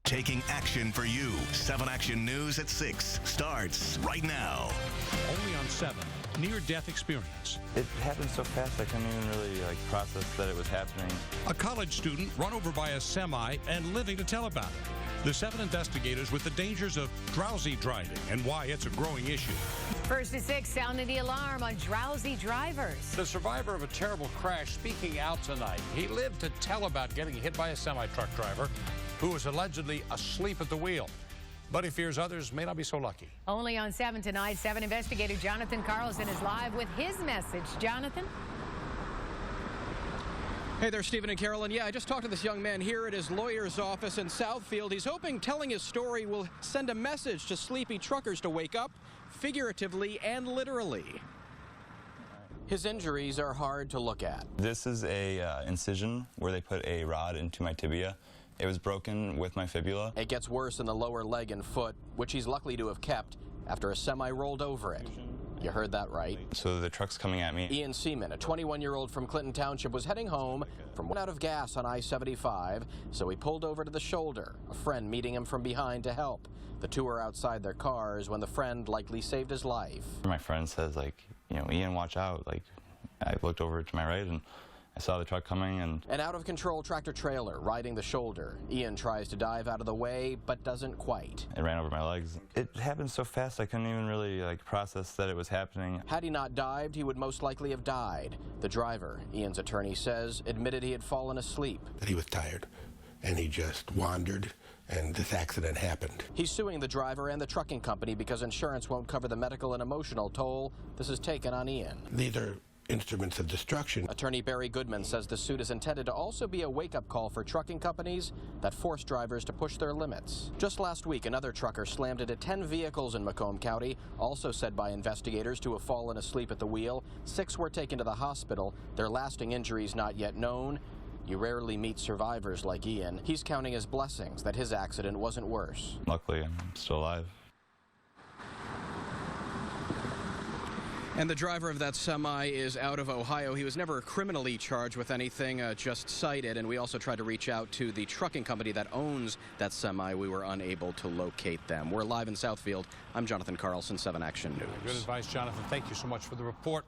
taking action for you. 7 Action News at 6 starts right now. Only on 7, near-death experience. It happened so fast I couldn't even really process that it was happening. A college student run over by a semi and living to tell about it. The 7 investigators with the dangers of drowsy driving and why it's a growing issue. First at 6, sounding the alarm on drowsy drivers. The survivor of a terrible crash speaking out tonight. He lived to tell about getting hit by a semi-truck driver who was allegedly asleep at the wheel. But he fears others may not be so lucky. Only on 7 tonight, 7 investigator Jonathan Carlson is live with his message. Jonathan? Hey there, Stephen and Carolyn. Yeah, I just talked to this young man here at his lawyer's office in Southfield. He's hoping telling his story will send a message to sleepy truckers to wake up, figuratively and literally. His injuries are hard to look at. This is a incision where they put a rod into my tibia. It was broken with my fibula. It gets worse in the lower leg and foot, which he's lucky to have kept after a semi rolled over it. You heard that right. So the truck's coming at me. Ian Seaman, a 21-year-old from Clinton Township, was heading home from one out of gas on I-75, so he pulled over to the shoulder, a friend meeting him from behind to help. The two were outside their cars when the friend likely saved his life. My friend says, Ian, watch out. I looked over to my right and I saw the truck coming and... An out-of-control tractor-trailer riding the shoulder. Ian tries to dive out of the way, but doesn't quite. It ran over my legs. It happened so fast I couldn't even really process that it was happening. Had he not dived, he would most likely have died. The driver, Ian's attorney says, admitted he had fallen asleep. That he was tired, and he just wandered, and this accident happened. He's suing the driver and the trucking company because insurance won't cover the medical and emotional toll this has taken on Ian. These are instruments of destruction. Attorney Barry Goodman says the suit is intended to also be a wake-up call for trucking companies that force drivers to push their limits. Just last week, another trucker slammed into 10 vehicles in Macomb County, also said by investigators to have fallen asleep at the wheel. 6 were taken to the hospital, their lasting injuries not yet known. You rarely meet survivors like Ian. He's counting his blessings that his accident wasn't worse. Luckily, I'm still alive. And the driver of that semi is out of Ohio. He was never criminally charged with anything, just cited. And we also tried to reach out to the trucking company that owns that semi. We were unable to locate them. We're live in Southfield. I'm Jonathan Carlson, 7 Action News. Good advice, Jonathan. Thank you so much for the report.